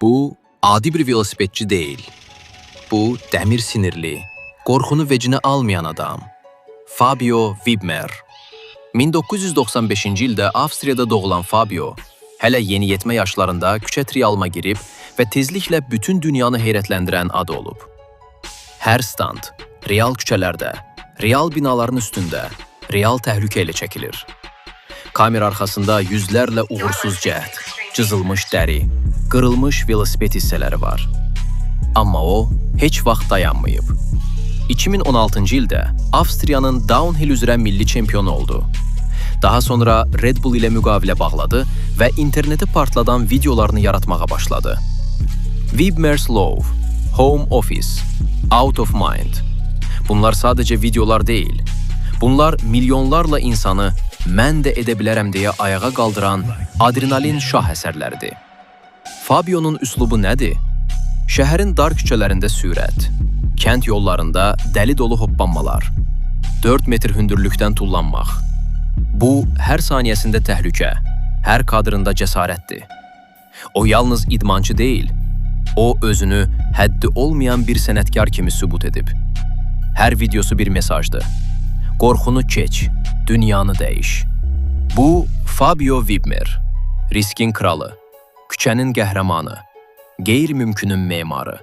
Bu, adi bir velosipedçi deyil. Bu, dəmir sinirli, qorxunu vecinə almayan adam. Fabio Wibmer. 1995-ci ildə Avstriyada doğulan Fabio, hələ yeniyetmə yaşlarında küçə trialıma girib və tezliklə bütün dünyanı heyrətləndirən ad olub. Hər stand, real küçələrdə, real binaların üstündə, real təhlükə ilə çəkilir. Kamera arxasında yüzlərlə uğursuz cəhd, cızılmış dəri, qırılmış velosiped hissələri var. Amma o, heç vaxt dayanmayıb. 2016-cı ildə Avstriyanın downhill üzrə milli çempionu oldu. Daha sonra Red Bull ilə müqavilə bağladı və interneti partladan videolarını yaratmağa başladı. Wibmer's Love, Home Office, Out of Mind. Bunlar sadəcə videolar deyil. Bunlar milyonlarla insanı mən də edə bilərəm deyə ayağa qaldıran adrenalin şah əsərləridir. Fabio'nun üslubu nədir? Şəhərin dar küçələrində sürət, kənd yollarında dəli dolu hoppanmalar, 4 metr hündürlükdən tullanmaq. Bu, hər saniyəsində təhlükə, hər kadrında cəsarətdir. O yalnız idmançı deyil, o özünü həddi olmayan bir sənətkar kimi sübut edib. Hər videosu bir mesajdır. Qorxunu keç, dünyanı dəyiş. Bu, Fabio Wibmer, riskin kralı, küçənin qəhrəmanı, qeyri-mümkünün memarı.